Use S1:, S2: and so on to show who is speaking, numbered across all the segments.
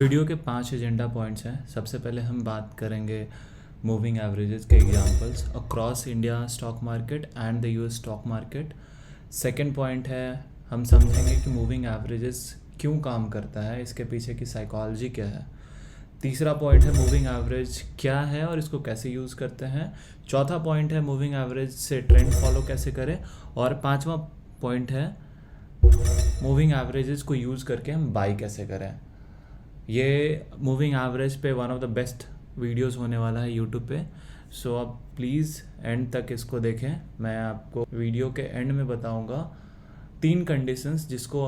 S1: Video के 5 agenda points हैं। सबसे पहले हम बात करेंगे मूविंग एवरेजेस के examples across India stock market and the US stock market. Second point है, हम समझेंगे कि मूविंग एवरेजेस क्यों काम करता है, इसके पीछे की साइकोलॉजी क्या है। तीसरा पॉइंट है मूविंग एवरेज क्या है और इसको कैसे यूज़ करते हैं। चौथा पॉइंट है मूविंग एवरेज से ट्रेंड फॉलो कैसे करें। और पांचवा पॉइंट है मूविंग एवरेजेस को यूज़ करके हम बाई कैसे करें। ये मूविंग एवरेज पे one of the best videos होने वाला है यूट्यूब पे। सो आप प्लीज़ एंड तक इसको देखें। मैं आपको वीडियो के एंड में बताऊंगा 3 कंडीशंस जिसको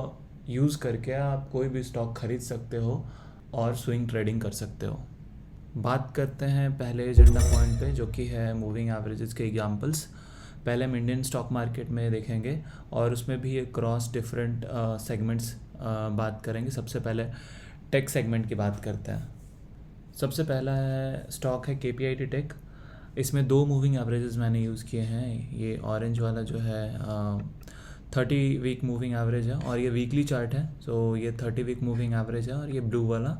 S1: यूज़ करके आप कोई भी स्टॉक खरीद सकते हो और स्विंग ट्रेडिंग कर सकते हो। बात करते हैं पहले एजेंडा पॉइंट पे, जो कि है मूविंग एवरेजेस के एग्जांपल्स। पहले हम इंडियन स्टॉक मार्केट में देखेंगे और उसमें भी एक क्रॉस डिफरेंट सेगमेंट्स बात करेंगे। सबसे पहले टेक सेगमेंट की बात करते हैं। सबसे पहला है स्टॉक है KPIT टेक। इसमें 2 मूविंग एवरेजेस मैंने यूज़ किए हैं। ये ऑरेंज वाला जो है 30 वीक मूविंग एवरेज है और ये वीकली चार्ट है। सो ये 30 वीक मूविंग एवरेज है और ये ब्लू वाला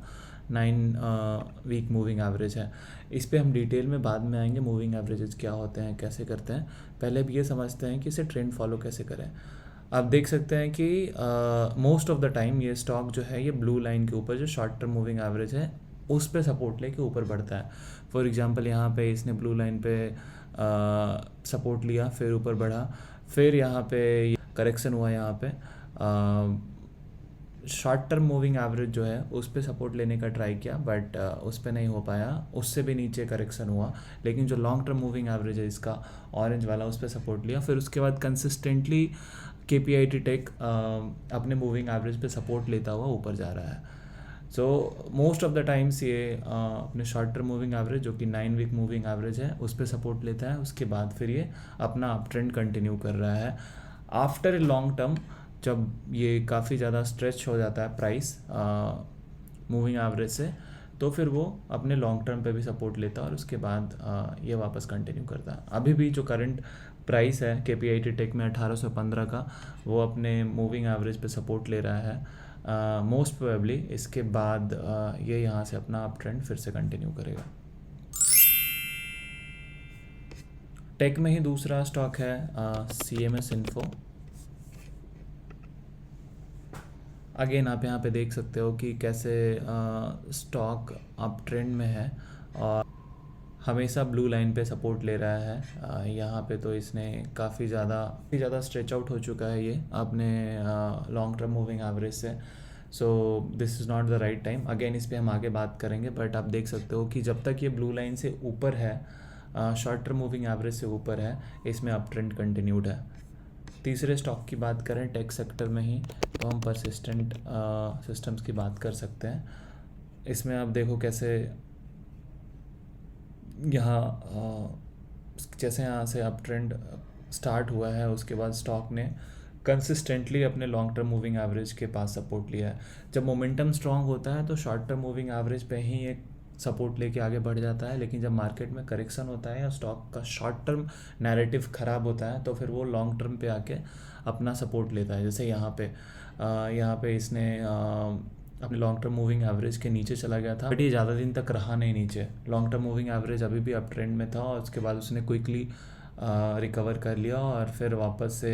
S1: 9 वीक मूविंग एवरेज है। इस पे हम डिटेल में बाद में आएंगे, मूविंग एवरेजेस क्या होते हैं, कैसे करते हैं। पहले भी ये समझते हैं कि इसे ट्रेंड फॉलो कैसे करें। आप देख सकते हैं कि मोस्ट ऑफ द टाइम ये स्टॉक जो है ये ब्लू लाइन के ऊपर जो शॉर्ट टर्म मूविंग एवरेज है उस पे सपोर्ट लेके ऊपर बढ़ता है। फॉर एग्जांपल यहाँ पे इसने ब्लू लाइन पे सपोर्ट लिया, फिर ऊपर बढ़ा, फिर यहाँ पे करेक्शन हुआ, यहाँ पे शॉर्ट टर्म मूविंग एवरेज जो है उस पे सपोर्ट लेने का ट्राई किया बट उस पे नहीं हो पाया, उससे भी नीचे करेक्शन हुआ। लेकिन जो लॉन्ग टर्म मूविंग एवरेज है इसका ऑरेंज वाला, उस पे सपोर्ट लिया। फिर उसके बाद कंसिस्टेंटली KPIT टेक अपने मूविंग एवरेज पे सपोर्ट लेता हुआ ऊपर जा रहा है। So most of the times ये अपने शॉर्ट टर्म मूविंग एवरेज जो कि 9 वीक मूविंग एवरेज है उस पे सपोर्ट लेता है। उसके बाद फिर ये अपना अप ट्रेंड कंटिन्यू कर रहा है। आफ्टर ए लॉन्ग टर्म जब ये काफ़ी ज़्यादा स्ट्रेच हो जाता है प्राइस मूविंग एवरेज से, तो फिर वो अपने लॉन्ग टर्म पे भी सपोर्ट लेता है और उसके बाद ये वापस कंटिन्यू करता है। अभी भी जो करंट प्राइस है KPIT टेक में 1815 का, वो अपने मूविंग एवरेज पे सपोर्ट ले रहा है। मोस्ट प्रोबेबली इसके बाद ये यहाँ से अपना अप ट्रेंड फिर से कंटिन्यू करेगा। टेक में ही दूसरा स्टॉक है CMS इन्फो। अगेन आप यहाँ पे देख सकते हो कि कैसे स्टॉक अप ट्रेंड में है और हमेशा ब्लू लाइन पे सपोर्ट ले रहा है। यहाँ पे तो इसने काफ़ी ज़्यादा स्ट्रेच आउट हो चुका है ये अपने लॉन्ग टर्म मूविंग एवरेज से। So this is not the right time. Again इस पे हम आगे बात करेंगे बट आप देख सकते हो कि जब तक ये ब्लू लाइन से ऊपर है, शॉर्ट टर्म मूविंग एवरेज से ऊपर है, इसमें अप ट्रेंड कंटिन्यूड है। तीसरे स्टॉक की बात करें टेक सेक्टर में ही, तो हम परसिस्टेंट सिस्टम्स की बात कर सकते हैं। इसमें आप देखो कैसे यहाँ जैसे यहाँ से अप ट्रेंड स्टार्ट हुआ है, उसके बाद स्टॉक ने कंसिस्टेंटली अपने लॉन्ग टर्म मूविंग एवरेज के पास सपोर्ट लिया है। जब मोमेंटम स्ट्रांग होता है तो शॉर्ट टर्म मूविंग एवरेज पे ही एक सपोर्ट लेके आगे बढ़ जाता है, लेकिन जब मार्केट में करेक्शन होता है या स्टॉक का शॉर्ट टर्म नैरेटिव ख़राब होता है तो फिर वो लॉन्ग टर्म पे आके अपना सपोर्ट लेता है। जैसे यहाँ पे इसने अपने लॉन्ग टर्म मूविंग एवरेज के नीचे चला गया था बट ये ज़्यादा दिन तक रहा नहीं नीचे। लॉन्ग टर्म मूविंग एवरेज अभी भी अप ट्रेंड में था और उसके बाद उसने क्विकली रिकवर कर लिया और फिर वापस से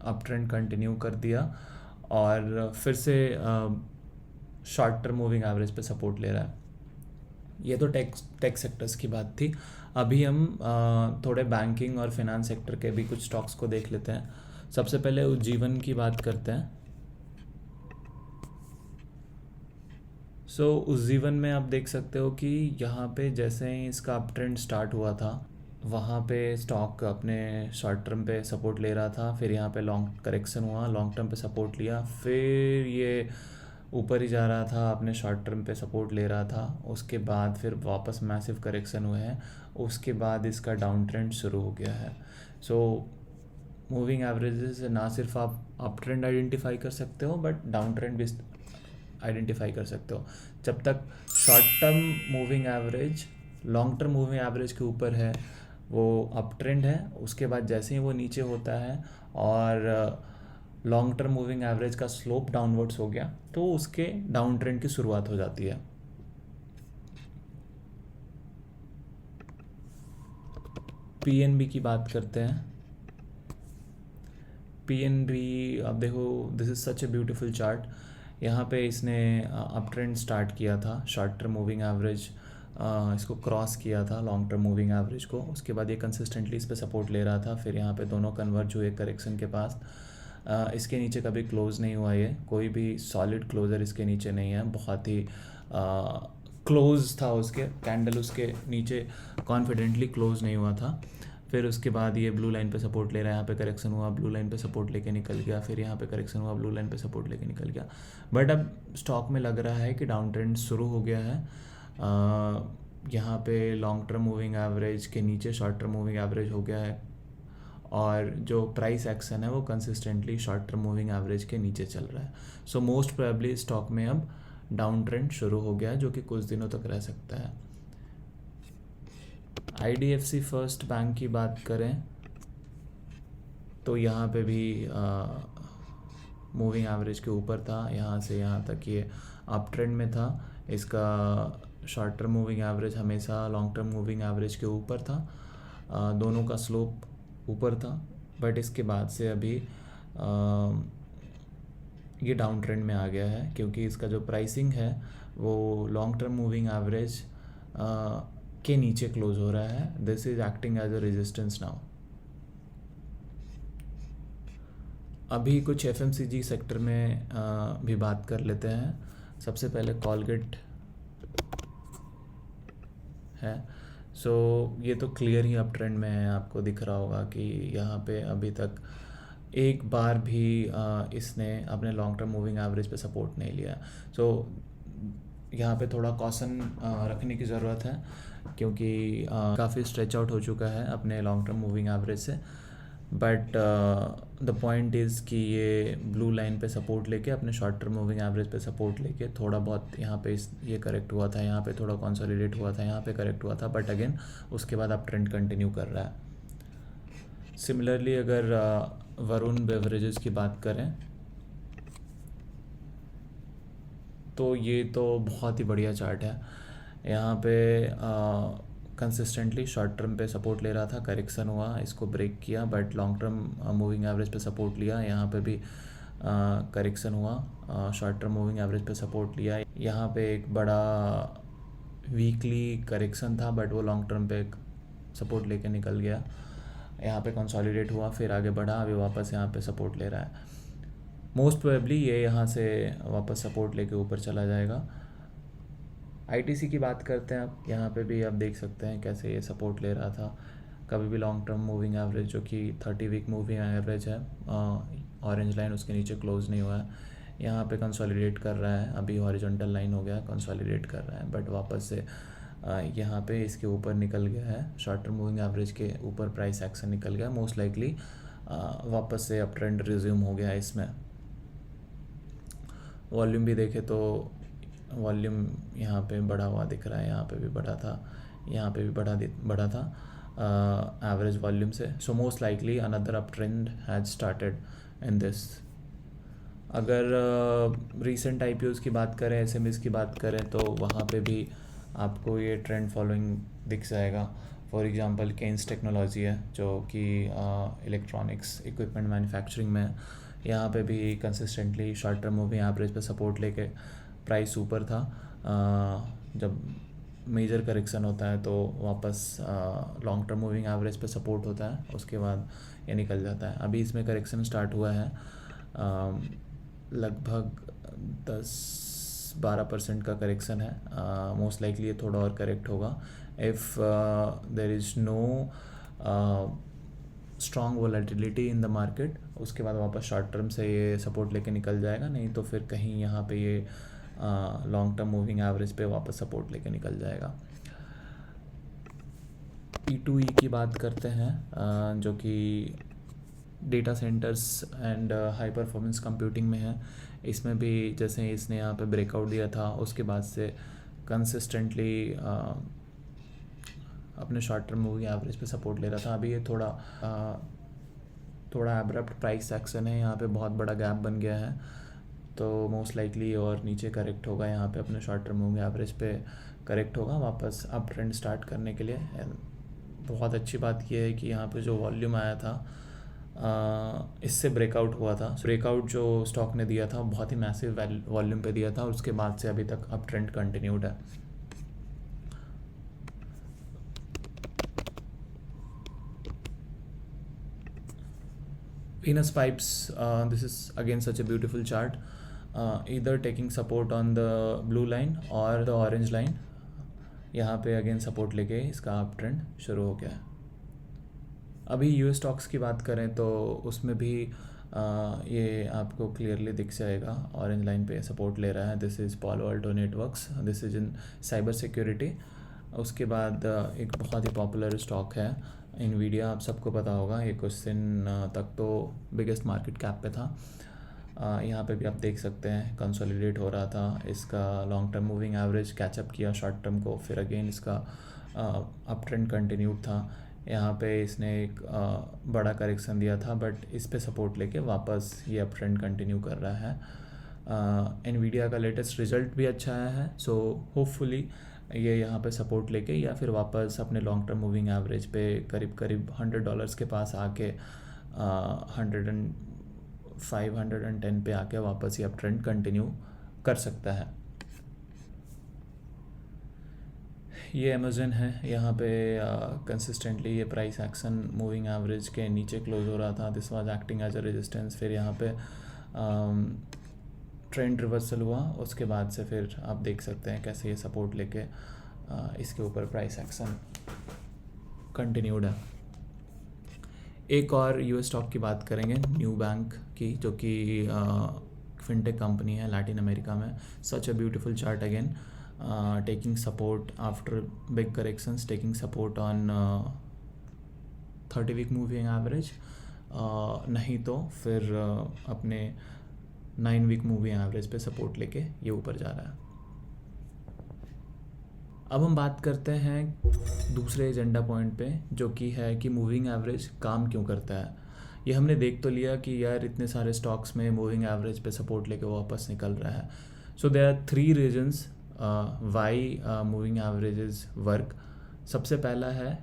S1: अप ट्रेंड कंटिन्यू कर दिया और फिर से शॉर्ट टर्म मूविंग एवरेज पे सपोर्ट ले रहा है। ये तो टेक सेक्टर्स की बात थी। अभी हम थोड़े बैंकिंग और फिनांस सेक्टर के भी कुछ स्टॉक्स को देख लेते हैं। सबसे पहले उज्जीवन की बात करते हैं। उज्जीवन में आप देख सकते हो कि यहाँ पे जैसे ही इसका अप ट्रेंड स्टार्ट हुआ था, वहाँ पे स्टॉक अपने शॉर्ट टर्म पे सपोर्ट ले रहा था, फिर यहाँ पे लॉन्ग करेक्शन हुआ, लॉन्ग टर्म पे सपोर्ट लिया, फिर ये ऊपर ही जा रहा था, अपने शॉर्ट टर्म पे सपोर्ट ले रहा था, उसके बाद फिर वापस मैसिव करेक्शन हुए हैं, उसके बाद इसका डाउन ट्रेंड शुरू हो गया है। मूविंग एवरेजेस से ना सिर्फ आप अप ट्रेंड आइडेंटिफाई कर सकते हो बट डाउन ट्रेंड भी आइडेंटिफाई कर सकते हो। जब तक short term moving average long term moving average के ऊपर है वो अप ट्रेंड है, उसके बाद जैसे ही वो नीचे होता है और लॉन्ग टर्म मूविंग एवरेज का स्लोप डाउनवर्ड्स हो गया तो उसके डाउन ट्रेंड की शुरुआत हो जाती है। पीएनबी की बात करते हैं। पीएनबी, अब देखो, this is such a beautiful chart. यहाँ पे इसने अप ट्रेंड स्टार्ट किया था, शॉर्ट टर्म मूविंग एवरेज इसको क्रॉस किया था, लॉन्ग टर्म मूविंग एवरेज को। उसके बाद ये कंसिस्टेंटली इस पे सपोर्ट ले रहा था, फिर यहाँ पे दोनों कन्वर्ज हुए करेक्शन के पास। इसके नीचे कभी क्लोज़ नहीं हुआ, ये कोई भी सॉलिड क्लोज़र इसके नीचे नहीं है। बहुत ही क्लोज था, उसके कैंडल उसके नीचे कॉन्फिडेंटली क्लोज नहीं हुआ था। फिर उसके बाद ये ब्लू लाइन पे सपोर्ट ले रहा है, यहाँ पे करेक्शन हुआ, ब्लू लाइन पे सपोर्ट लेके निकल गया, फिर यहाँ पे करेक्शन हुआ, ब्लू लाइन पे सपोर्ट लेके निकल गया। बट अब स्टॉक में लग रहा है कि डाउन ट्रेंड शुरू हो गया है। यहाँ पे लॉन्ग टर्म मूविंग एवरेज के नीचे शॉर्ट टर्म मूविंग एवरेज हो गया है, और जो प्राइस एक्शन है वो consistently short term moving average के नीचे चल रहा है। सो मोस्ट प्रोबेबली स्टॉक में अब डाउन ट्रेंड शुरू हो गया है, जो कि कुछ दिनों तक रह सकता है। आईडीएफसी फर्स्ट बैंक की बात करें तो यहाँ पे भी मूविंग एवरेज के ऊपर था, यहाँ से यहाँ तक ये अप ट्रेंड में था। इसका शॉर्ट टर्म मूविंग एवरेज हमेशा लॉन्ग टर्म मूविंग एवरेज के ऊपर था, दोनों का स्लोप ऊपर था। बट इसके बाद से अभी ये डाउन ट्रेंड में आ गया है, क्योंकि इसका जो प्राइसिंग है वो लॉन्ग टर्म मूविंग एवरेज के नीचे क्लोज हो रहा है। This is acting as a resistance now. अभी कुछ एफएमसीजी सेक्टर में भी बात कर लेते हैं। सबसे पहले कॉलगेट है। सो ये तो क्लियर ही अप ट्रेंड में है, आपको दिख रहा होगा कि यहाँ पे अभी तक एक बार भी इसने अपने लॉन्ग टर्म मूविंग एवरेज पे सपोर्ट नहीं लिया। सो यहाँ पे थोड़ा कॉशन रखने की ज़रूरत है, क्योंकि काफ़ी स्ट्रेच आउट हो चुका है अपने लॉन्ग टर्म मूविंग एवरेज से। बट द पॉइंट इज़ कि ये ब्लू लाइन पे सपोर्ट लेके, अपने शॉर्ट टर्म मूविंग एवरेज पे सपोर्ट लेके थोड़ा बहुत यहाँ पे ये करेक्ट हुआ था, यहाँ पे थोड़ा कंसोलिडेट हुआ था, यहाँ पे करेक्ट हुआ था, बट अगेन उसके बाद अब ट्रेंड कंटिन्यू कर रहा है। सिमिलरली अगर वरुण बेवरेजेस की बात करें तो ये तो बहुत ही बढ़िया चार्ट है। यहाँ पे कंसिस्टेंटली शॉर्ट टर्म पे सपोर्ट ले रहा था, करेक्शन हुआ, इसको ब्रेक किया, but long term moving average पे सपोर्ट लिया, यहाँ पे भी करेक्शन हुआ, शॉर्ट टर्म मूविंग एवरेज पे सपोर्ट लिया। यहाँ पे एक बड़ा वीकली करेक्शन था, बट वो लॉन्ग टर्म पे सपोर्ट लेके निकल गया, यहाँ पे कंसोलिडेट हुआ, फिर आगे बढ़ा, अभी वापस यहाँ पे सपोर्ट ले रहा है। मोस्ट प्रोबेबली ये यहाँ से वापस सपोर्ट लेके ऊपर चला जाएगा। आईटीसी की बात करते हैं अब। यहाँ पे भी आप देख सकते हैं कैसे ये सपोर्ट ले रहा था, कभी भी लॉन्ग टर्म मूविंग एवरेज जो कि 30 वीक मूविंग एवरेज है, ऑरेंज लाइन, उसके नीचे क्लोज नहीं हुआ है। यहाँ पे कंसोलिडेट कर रहा है, अभी हॉरिजॉन्टल लाइन हो गया, कंसोलिडेट कर रहा है, बट वापस से यहाँ पे इसके ऊपर निकल गया है, शॉर्ट टर्म मूविंग एवरेज के ऊपर प्राइस एक्शन निकल गया। मोस्ट लाइकली वापस से अप ट्रेंड रिज्यूम हो गया इसमें। वॉल्यूम भी देखे तो वॉल्यूम यहाँ पे बढ़ा हुआ दिख रहा है, यहाँ पे भी बढ़ा था, यहाँ पे भी बढ़ा था एवरेज वॉल्यूम से। So most likely another up trend has started in this. अगर रीसेंट आईपीओज़ की बात करें, एसएमएस की बात करें, तो वहाँ पे भी आपको ये ट्रेंड फॉलोइंग दिख जाएगा। फॉर एग्जांपल केन्स टेक्नोलॉजी है, जो कि इलेक्ट्रॉनिक्स इक्विपमेंट मैन्युफैक्चरिंग में है। यहाँ पे भी consistently short term moving average पे सपोर्ट लेके प्राइस ऊपर था। जब मेजर करेक्शन होता है तो वापस लॉन्ग टर्म मूविंग एवरेज पे सपोर्ट होता है, उसके बाद ये निकल जाता है। अभी इसमें करेक्शन स्टार्ट हुआ है, लगभग 10-12% का करेक्शन है। मोस्ट लाइकली ये थोड़ा और करेक्ट होगा if there is no strong volatility in the market. उसके बाद वापस शॉर्ट टर्म से ये सपोर्ट लेके निकल जाएगा, नहीं तो फिर कहीं यहाँ पे ये लॉन्ग टर्म मूविंग एवरेज पे वापस सपोर्ट लेके निकल जाएगा। E2E की बात करते हैं, जो कि data centres and high performance computing में है। इसमें भी जैसे इसने यहाँ पे ब्रेकआउट दिया था, उसके बाद से कंसिस्टेंटली अपने शॉर्ट टर्म मूविंग एवरेज पे सपोर्ट ले रहा था। अभी ये थोड़ा एब्रप्ट प्राइस एक्शन है, यहाँ पे बहुत बड़ा गैप बन गया है, तो मोस्ट लाइकली और नीचे करेक्ट होगा, यहाँ पे अपने शॉर्ट टर्म मूविंग एवरेज पे करेक्ट होगा, वापस अप ट्रेंड स्टार्ट करने के लिए बहुत अच्छी बात यह है कि यहाँ पे जो वॉल्यूम आया था इससे ब्रेकआउट हुआ था। ब्रेकआउट जो स्टॉक ने दिया था बहुत ही मैसिव वॉल्यूम पे दिया था, और उसके बाद से अभी तक अप ट्रेंड कंटिन्यूड है। Venus pipes, this is again such a beautiful chart, either taking support on the blue line or the orange line। यहाँ पे अगेन सपोर्ट लेके इसका अप ट्रेंड शुरू हो गया है। अभी यूएस स्टॉक्स की बात करें तो उसमें भी ये आपको क्लियरली दिख जाएगा, ऑरेंज लाइन पे सपोर्ट ले रहा है। दिस इज़ पालो Alto networks, this is in cyber security. उसके बाद एक बहुत ही पॉपुलर स्टॉक है इनवीडिया, आप सबको पता होगा, ये कुछ दिन तक तो बिगेस्ट मार्केट कैप पे था। यहाँ पे भी आप देख सकते हैं कंसोलिडेट हो रहा था, इसका long term moving average catch up किया शॉर्ट टर्म को, फिर अगेन इसका अप ट्रेंड कंटिन्यूड था। यहाँ पे इसने एक बड़ा करेक्शन दिया था, बट इस पे सपोर्ट लेके वापस ये अप ट्रेंड कंटिन्यू कर रहा है। एनवीडिया का लेटेस्ट रिजल्ट भी अच्छा आया है, सो होपफुली ये यहाँ पे सपोर्ट लेके या फिर वापस अपने लॉन्ग टर्म मूविंग एवरेज पे करीब करीब $100 के पास आके 105-110 पे आके वापस ये अप ट्रेंड कंटिन्यू कर सकता है। ये अमेज़न है, यहाँ पे कंसिस्टेंटली ये प्राइस एक्शन मूविंग एवरेज के नीचे क्लोज हो रहा था। This was acting as a resistance, फिर यहाँ पे ट्रेंड रिवर्सल हुआ, उसके बाद से फिर आप देख सकते हैं कैसे ये सपोर्ट लेके इसके ऊपर प्राइस एक्शन कंटिन्यूड है। एक और यूएस स्टॉक की बात करेंगे, न्यू बैंक की, जो कि फिनटेक कंपनी है लैटिन अमेरिका में। Such a beautiful chart again, taking support after big corrections, taking support on 30-week moving average, नहीं तो फिर अपने 9-week moving average पे सपोर्ट लेके ये ऊपर जा रहा है। अब हम बात करते हैं दूसरे एजेंडा पॉइंट पे, जो कि है कि मूविंग एवरेज काम क्यों करता है। ये हमने देख तो लिया कि यार इतने सारे स्टॉक्स में मूविंग एवरेज पे सपोर्ट लेके वापस निकल रहा है। So there are 3 reasons why moving averages work. सबसे पहला है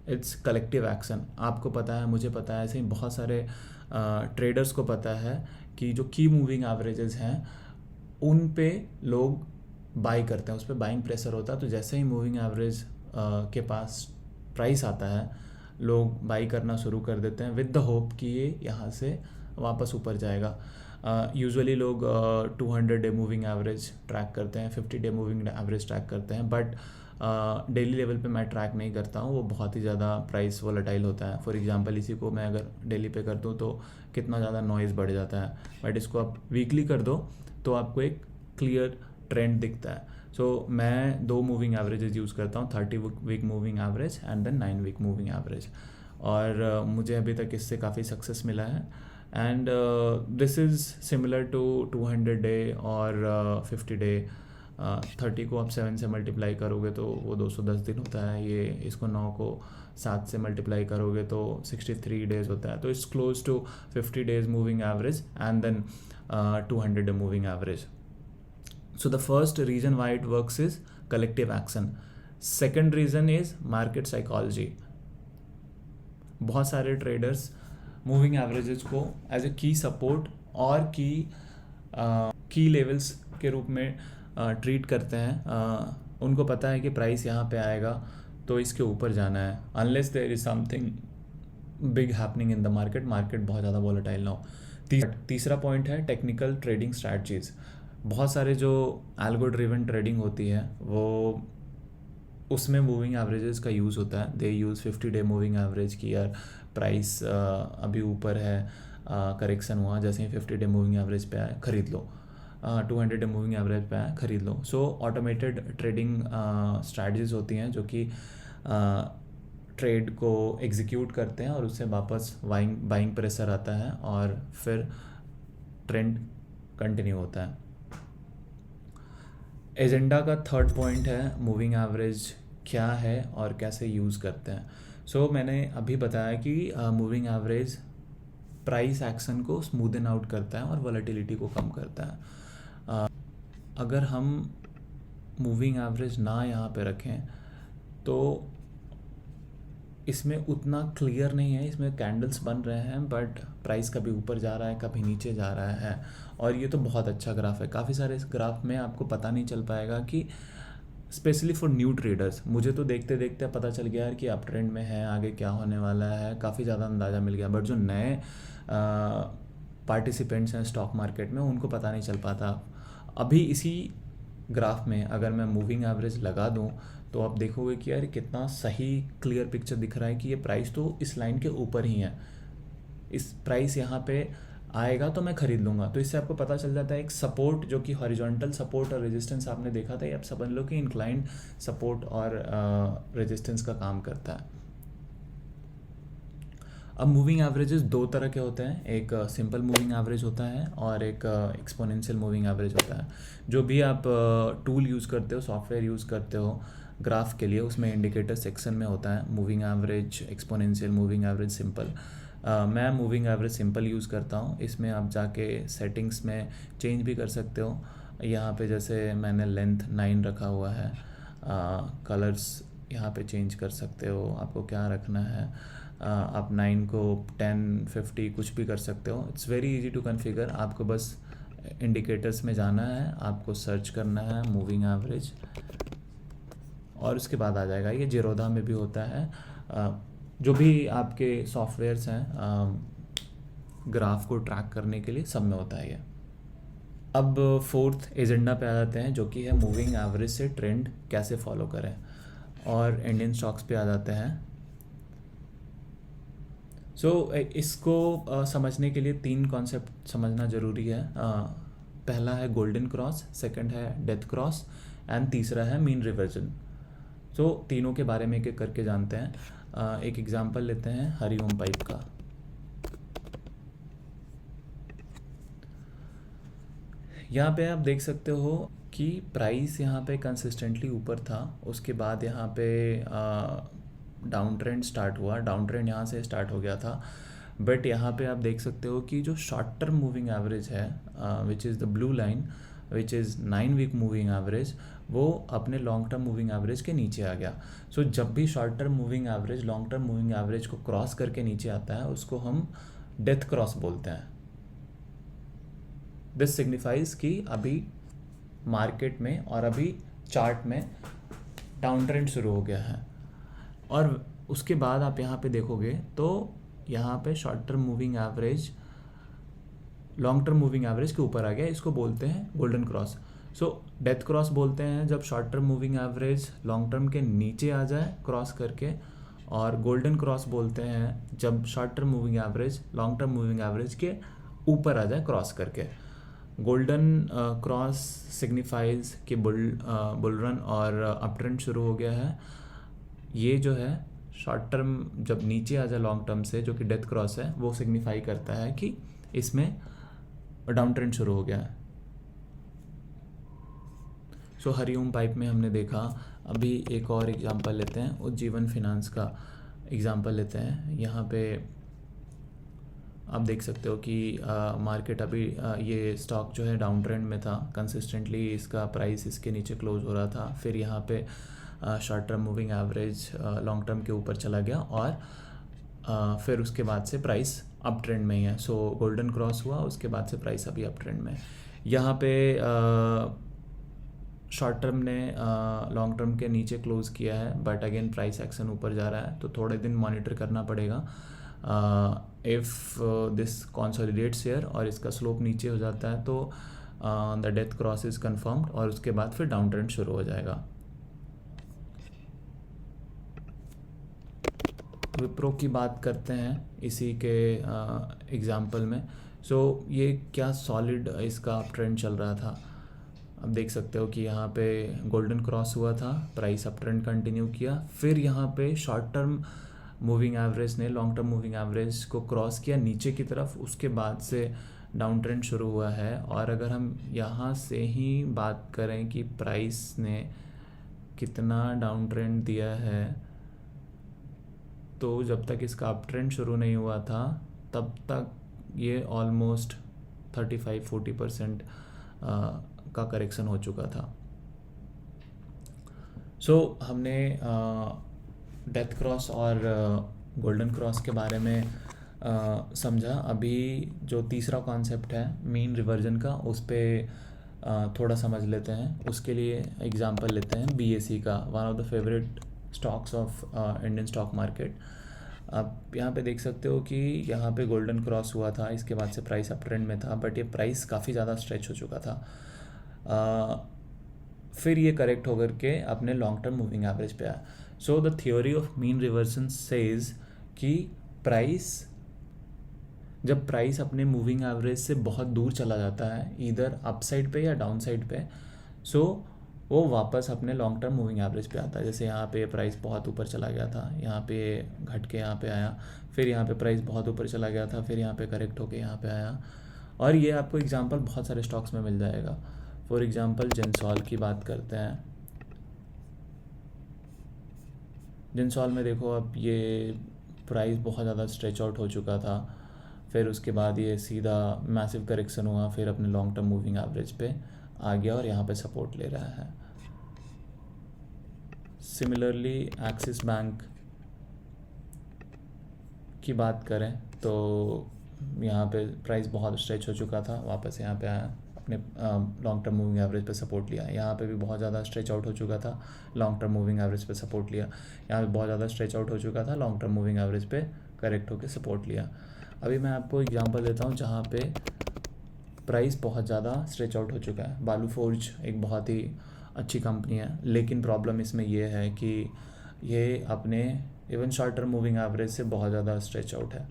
S1: इट्स कलेक्टिव एक्शन। आपको पता है, मुझे पता है, ऐसे ही बहुत सारे ट्रेडर्स को पता है कि जो की मूविंग एवरेजेस हैं उन पे लोग बाई करते हैं, उस पर बाइंग प्रेशर होता है। तो जैसे ही मूविंग एवरेज के पास प्राइस आता है, लोग बाई करना शुरू कर देते हैं विद द होप कि ये यहाँ से वापस ऊपर जाएगा। यूजुअली लोग 200 डे मूविंग एवरेज ट्रैक करते हैं, 50 डे मूविंग एवरेज ट्रैक करते हैं, बट डेली लेवल पे मैं ट्रैक नहीं करता हूँ, वो बहुत ही ज़्यादा प्राइस वोलेटाइल होता है। फॉर एग्जांपल इसी को मैं अगर डेली पे कर दूँ तो कितना ज़्यादा नॉइज़ बढ़ जाता है, बट इसको आप वीकली कर दो तो आपको एक क्लियर ट्रेंड दिखता है। सो मैं 2 मूविंग एवरेजेस यूज़ करता हूँ, 30-week moving average and then 9-week moving average, और मुझे अभी तक इससे काफ़ी सक्सेस मिला है। And this is similar to 200 day और 50 डे। 30 को आप 7 से मल्टीप्लाई करोगे तो वो 210 दिन होता है, ये इसको 9 को 7 से मल्टीप्लाई करोगे तो 63 डेज होता है। तो it's close to 50 days moving average and then 200 day moving average. So the first reason why it works is collective action. Second reason is market psychology. बहुत सारे ट्रेडर्स मूविंग एवरेजेस को as a की support और की levels के रूप में treat करते हैं। उनको पता है कि प्राइस यहाँ पे आएगा तो इसके ऊपर जाना है, unless there is something big happening in the market बहुत ज़्यादा वॉलेटाइल ना हो। तीसरा पॉइंट है टेक्निकल ट्रेडिंग स्ट्रैटेजीज। बहुत सारे जो एल्गो ड्रिवन ट्रेडिंग होती है वो उसमें मूविंग एवरेजेस का यूज़ होता है। दे यूज़ 50 डे मूविंग एवरेज की, यार प्राइस अभी ऊपर है, करेक्शन हुआ, जैसे ही 50 डे मूविंग एवरेज पे आए खरीद लो, 200 डे मूविंग एवरेज पे आए खरीद लो। सो ऑटोमेटेड ट्रेडिंग स्ट्रैटेजीज होती हैं जो कि ट्रेड को एग्जीक्यूट करते हैं और उससे वापस बाइंग प्रेशर आता है और फिर ट्रेंड कंटिन्यू होता है। एजेंडा का थर्ड पॉइंट है मूविंग एवरेज क्या है और कैसे यूज़ करते हैं। सो मैंने अभी बताया कि मूविंग एवरेज प्राइस एक्शन को स्मूदन आउट करता है और वॉलेटिलिटी को कम करता है। अगर हम मूविंग एवरेज ना यहाँ पे रखें तो इसमें उतना क्लियर नहीं है, इसमें कैंडल्स बन रहे हैं बट प्राइस कभी ऊपर जा रहा है कभी नीचे जा रहा है। और ये तो बहुत अच्छा ग्राफ है। काफ़ी सारे इस ग्राफ में आपको पता नहीं चल पाएगा कि स्पेशली फॉर न्यू ट्रेडर्स, मुझे तो देखते देखते पता चल गया यार कि अप ट्रेंड में है, आगे क्या होने वाला है, काफ़ी ज़्यादा अंदाज़ा मिल गया। बट जो नए पार्टिसिपेंट्स हैं स्टॉक मार्केट में, उनको पता नहीं चल पाता। अभी इसी ग्राफ में अगर मैं मूविंग एवरेज लगा दूं तो आप देखोगे कि यार कितना सही क्लियर पिक्चर दिख रहा है कि ये प्राइस तो इस लाइन के ऊपर ही है, इस प्राइस यहाँ पे आएगा तो मैं खरीद लूँगा। तो इससे आपको पता चल जाता है एक सपोर्ट जो कि हॉरिजॉन्टल सपोर्ट और रेजिस्टेंस आपने देखा था, ये आप समझ लो कि इंक्लाइंड सपोर्ट और रेजिस्टेंस का काम करता है। अब मूविंग एवरेजेस दो तरह के होते हैं, एक सिंपल मूविंग एवरेज होता है और एक एक्सपोनेंशियल मूविंग एवरेज होता है। जो भी आप टूल यूज़ करते हो, सॉफ्टवेयर यूज़ करते हो ग्राफ के लिए, उसमें इंडिकेटर सेक्शन में होता है moving average, exponential, moving average, simple. मैं मूविंग एवरेज सिंपल यूज़ करता हूँ। इसमें आप जाके सेटिंग्स में चेंज भी कर सकते हो। यहाँ पे जैसे मैंने लेंथ 9 रखा हुआ है, कलर्स यहाँ पे चेंज कर सकते हो, आपको क्या रखना है। आप 9 को 10, 50 कुछ भी कर सकते हो। It's very easy to configure. आपको बस इंडिकेटर्स में जाना है, आपको सर्च करना है मूविंग एवरेज और उसके बाद आ जाएगा। ये जीरोधा में भी होता है। जो भी आपके सॉफ्टवेयर्स हैं ग्राफ को ट्रैक करने के लिए, सब में होता है ये। अब फोर्थ एजेंडा पे आ जाते हैं जो कि है मूविंग एवरेज से ट्रेंड कैसे फॉलो करें, और इंडियन स्टॉक्स पे आ जाते हैं। इसको समझने के लिए 3 कॉन्सेप्ट समझना ज़रूरी है। पहला है गोल्डन क्रॉस, सेकंड है डेथ क्रॉस एंड तीसरा है मीन रिवर्जन। तीनों के बारे में एक एक करके जानते हैं। एक एग्जांपल लेते हैं हरिओम पाइप का। यहाँ पे आप देख सकते हो कि प्राइस यहाँ पे कंसिस्टेंटली ऊपर था, उसके बाद यहाँ पे डाउन ट्रेंड स्टार्ट हुआ, डाउन ट्रेंड यहाँ से स्टार्ट हो गया था। बट यहाँ पे आप देख सकते हो कि जो शॉर्ट टर्म मूविंग एवरेज है, which is the blue line, which is 9 week moving average, वो अपने लॉन्ग टर्म मूविंग एवरेज के नीचे आ गया। जब भी short term moving average long term moving average को क्रॉस करके नीचे आता है, उसको हम डेथ क्रॉस बोलते हैं। दिस सिग्निफाइज कि अभी मार्केट में और अभी चार्ट में डाउन ट्रेंड शुरू हो गया है। और उसके बाद आप यहाँ पे देखोगे तो यहाँ पे short term moving average long term moving average के ऊपर आ गया, इसको बोलते हैं गोल्डन क्रॉस। डेथ क्रॉस बोलते हैं जब short term moving average long term के नीचे आ जाए क्रॉस करके, और गोल्डन क्रॉस बोलते हैं जब short term moving average long term moving average के ऊपर आ जाए क्रॉस करके। गोल्डन क्रॉस सिग्निफाइज कि बुल रन और अप ट्रेंड शुरू हो गया है। ये जो है शॉर्ट टर्म जब नीचे आ जाए लॉन्ग टर्म से, जो कि डेथ क्रॉस है, वो सिग्निफाई करता है कि इसमें डाउन ट्रेंड शुरू हो गया है। हरिओम पाइप में हमने देखा। अभी एक और एग्जांपल लेते हैं, उज्जीवन फिनांस का एग्जांपल लेते हैं। यहाँ पे आप देख सकते हो कि मार्केट अभी ये स्टॉक जो है डाउन ट्रेंड में था, कंसिस्टेंटली इसका प्राइस इसके नीचे क्लोज हो रहा था। फिर यहाँ पे short term moving average long term के ऊपर चला गया और फिर उसके बाद से प्राइस अप ट्रेंड में ही है। गोल्डन क्रॉस हुआ, उसके बाद से प्राइस अभी अप ट्रेंड में है। यहाँ पे शॉर्ट टर्म ने लॉन्ग टर्म के नीचे क्लोज किया है, बट अगेन प्राइस एक्शन ऊपर जा रहा है, तो थोड़े दिन मॉनिटर करना पड़ेगा। इफ़ दिस कंसोलिडेट्स हियर और इसका स्लोप नीचे हो जाता है तो the death cross is confirmed, और उसके बाद फिर डाउन ट्रेंड शुरू हो जाएगा। विप्रो की बात करते हैं इसी के एग्जाम्पल में। ये क्या सॉलिड इसका अप ट्रेंड चल रहा था। अब देख सकते हो कि यहाँ पे गोल्डन क्रॉस हुआ था, प्राइस अप ट्रेंड कंटिन्यू किया, फिर यहाँ पे शॉर्ट टर्म मूविंग एवरेज ने लॉन्ग टर्म मूविंग एवरेज को क्रॉस किया नीचे की तरफ, उसके बाद से डाउन ट्रेंड शुरू हुआ है। और अगर हम यहाँ से ही बात करें कि प्राइस ने कितना डाउन ट्रेंड दिया है, तो जब तक इसका अप ट्रेंड शुरू नहीं हुआ था तब तक ये ऑलमोस्ट 35-40% का करेक्शन हो चुका था। हमने डेथ क्रॉस और गोल्डन क्रॉस के बारे में समझा। अभी जो तीसरा कॉन्सेप्ट है मीन रिवर्जन का, उस पर थोड़ा समझ लेते हैं। उसके लिए एग्जांपल लेते हैं बीएसई का, one of the favourite stocks of Indian stock market. आप यहाँ पे देख सकते हो कि यहाँ पे गोल्डन क्रॉस हुआ था, इसके बाद से प्राइस अप ट्रेंड में था, बट ये प्राइस काफ़ी ज़्यादा स्ट्रेच हो चुका था। फिर ये करेक्ट होकर के अपने लॉन्ग टर्म मूविंग एवरेज पे आया। So the theory of mean reversion says कि जब प्राइस अपने मूविंग एवरेज से बहुत दूर चला जाता है, इधर अपसाइड पे या डाउन साइड पे, सो वो वापस अपने लॉन्ग टर्म मूविंग एवरेज पे आता है। जैसे यहाँ पे प्राइस बहुत ऊपर चला गया था, यहाँ पे घट के यहाँ पे आया, फिर यहाँ पे प्राइस बहुत ऊपर चला गया था, फिर यहाँ पे करेक्ट होके यहाँ पे आया। और ये आपको एग्जांपल बहुत सारे स्टॉक्स में मिल जाएगा। फॉर एग्जांपल जेंसॉल की बात करते हैं। जेंसॉल में देखो, अब ये प्राइस बहुत ज़्यादा स्ट्रेच आउट हो चुका था, फिर उसके बाद ये सीधा मैसिव करेक्शन हुआ, फिर अपने लॉन्ग टर्म मूविंग एवरेज पे आ गया और यहाँ पे सपोर्ट ले रहा है। सिमिलरली एक्सिस बैंक की बात करें तो यहाँ पे प्राइस बहुत स्ट्रेच हो चुका था, वापस यहाँ पे आया, अपने लॉन्ग टर्म मूविंग एवरेज पे सपोर्ट लिया। यहाँ पे भी बहुत ज़्यादा स्ट्रेच आउट हो चुका था, लॉन्ग टर्म मूविंग एवरेज पे सपोर्ट लिया। यहाँ पे बहुत ज़्यादा स्ट्रेच आउट हो चुका था, लॉन्ग टर्म मूविंग एवरेज पे करेक्ट होकर सपोर्ट लिया। अभी मैं आपको एग्जांपल देता हूँ जहाँ पे प्राइस बहुत ज़्यादा स्ट्रेच आउट हो चुका है। बालू फोर्ज एक बहुत ही अच्छी कंपनी है, लेकिन प्रॉब्लम इसमें ये है कि ये अपने even short term moving average से बहुत ज़्यादा स्ट्रेच आउट है।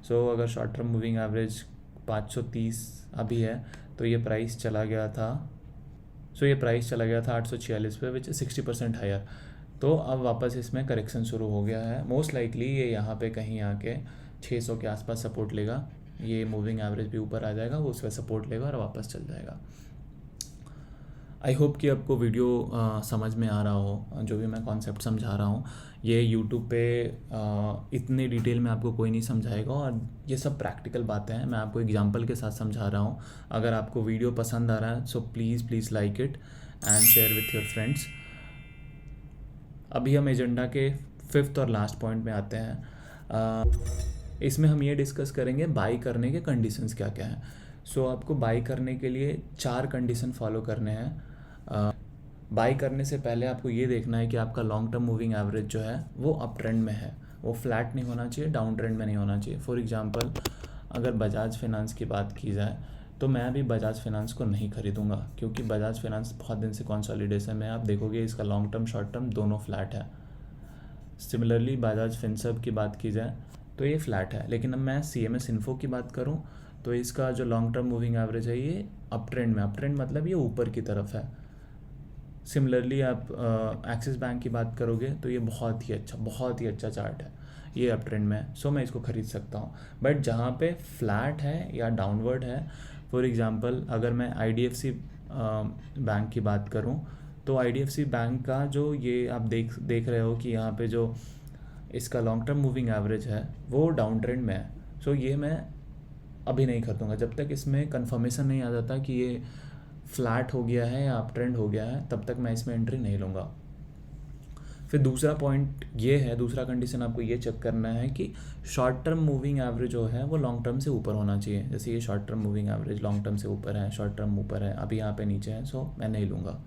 S1: सो अगर शॉर्ट टर्म मूविंग एवरेज 530 अभी है, तो ये प्राइस चला गया था 846 पे, विच 60% हायर। तो अब वापस इसमें करेक्शन शुरू हो गया है। मोस्ट लाइकली ये यहाँ पे कहीं आके 600 के आसपास सपोर्ट लेगा, ये मूविंग एवरेज भी ऊपर आ जाएगा, वो उस पर सपोर्ट लेगा और वापस चल जाएगा। आई होप कि आपको वीडियो समझ में आ रहा हो, जो भी मैं कॉन्सेप्ट समझा रहा हूँ। ये यूट्यूब पे इतने डिटेल में आपको कोई नहीं समझाएगा, और ये सब प्रैक्टिकल बातें हैं, मैं आपको एग्जांपल के साथ समझा रहा हूँ। अगर आपको वीडियो पसंद आ रहा है so please like it and share with your friends. अभी हम एजेंडा के 5th और लास्ट पॉइंट में आते हैं। इसमें हम ये डिस्कस करेंगे बाई करने के कंडीशंस क्या क्या हैं। सो आपको बाई करने के लिए 4 कंडीशन फॉलो करने हैं। बाई करने से पहले आपको ये देखना है कि आपका लॉन्ग टर्म मूविंग एवरेज जो है वो अप ट्रेंड में है, वो फ्लैट नहीं होना चाहिए, डाउन ट्रेंड में नहीं होना चाहिए। फॉर एग्जांपल अगर बजाज फाइनेंस की बात की जाए तो मैं अभी बजाज फाइनेंस को नहीं खरीदूंगा, क्योंकि बजाज फाइनेंस बहुत दिन से कंसोलिडेशन में, आप देखोगे इसका लॉन्ग टर्म शॉर्ट टर्म दोनों फ्लैट है। सिमिलरली बजाज फिनसर्व की बात की जाए तो ये फ्लैट है, लेकिन अब मैं CMS इन्फो की बात करूं तो इसका जो लॉन्ग टर्म मूविंग एवरेज है ये अप ट्रेंड में, अप ट्रेंड मतलब ये ऊपर की तरफ है। सिमिलरली आप एक्सिस बैंक की बात करोगे तो ये बहुत ही अच्छा चार्ट है, ये अप ट्रेंड में है, सो मैं इसको खरीद सकता हूँ। बट जहाँ पे फ्लैट है या डाउनवर्ड है, फॉर एग्जांपल अगर मैं IDFC बैंक की बात करूँ तो IDFC बैंक का जो ये आप देख रहे हो कि यहाँ पे जो इसका लॉन्ग टर्म मूविंग एवरेज है वो डाउन ट्रेंड में है। सो ये मैं अभी नहीं खरीदूँगा जब तक इसमें कंफर्मेशन नहीं आ जाता कि ये फ्लैट हो गया है या अप ट्रेंड हो गया है, तब तक मैं इसमें एंट्री नहीं लूँगा। फिर दूसरा पॉइंट ये है, दूसरा कंडीशन आपको ये चेक करना है कि शॉर्ट टर्म मूविंग एवरेज जो है वो लॉन्ग टर्म से ऊपर होना चाहिए। जैसे ये short term moving average long term से ऊपर है, शॉर्ट टर्म ऊपर है, अभी यहाँ पे नीचे है, सो मैं नहीं लूँगा।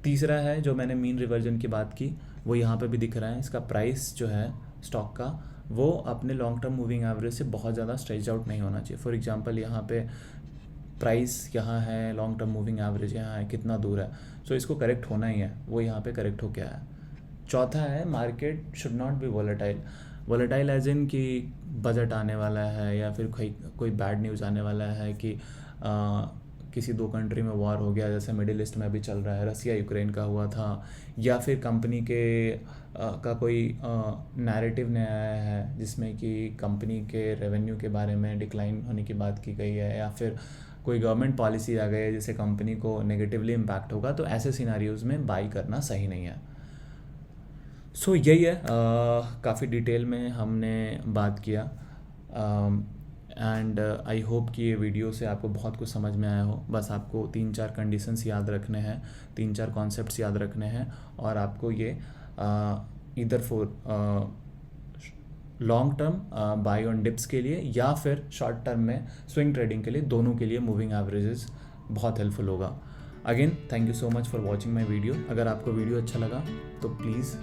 S1: तीसरा है जो मैंने मीन रिवर्जन की बात की, वो यहाँ पे भी दिख रहा है, इसका प्राइस जो है स्टॉक का वो अपने लॉन्ग टर्म मूविंग एवरेज से बहुत ज़्यादा स्ट्रेच आउट नहीं होना चाहिए। फॉर एग्जांपल यहाँ पे प्राइस यहाँ है, लॉन्ग टर्म मूविंग एवरेज यहाँ है, कितना दूर है, सो इसको करेक्ट होना ही है, वो यहाँ पे करेक्ट हो गया है। चौथा है market should not be volatile as in कि बजट आने वाला है या फिर कोई बैड न्यूज़ आने वाला है कि किसी 2 कंट्री में वॉर हो गया, जैसे मिडिल ईस्ट में अभी चल रहा है, रसिया यूक्रेन का हुआ था, या फिर कंपनी के का कोई नैरेटिव नया आया है जिसमें कि कंपनी के रेवेन्यू के बारे में डिक्लाइन होने की बात की गई है, या फिर कोई गवर्नमेंट पॉलिसी आ गई है जिससे कंपनी को नेगेटिवली इम्पैक्ट होगा, तो ऐसे सिनारियोज़ में बाई करना सही नहीं है। सो यही है, काफ़ी डिटेल में हमने बात किया, एंड आई होप कि ये वीडियो से आपको बहुत कुछ समझ में आया हो। बस आपको 3-4 कंडीशंस याद रखने हैं, 3-4 कॉन्सेप्ट्स याद रखने हैं, और आपको ये इधर for long term buy on dips के लिए या फिर शॉर्ट टर्म में स्विंग ट्रेडिंग के लिए, दोनों के लिए मूविंग एवरेजेस बहुत हेल्पफुल होगा। Again thank you so much for watching my video. अगर आपको वीडियो अच्छा लगा तो please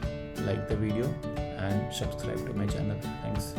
S1: like the video and subscribe to my channel. Thanks.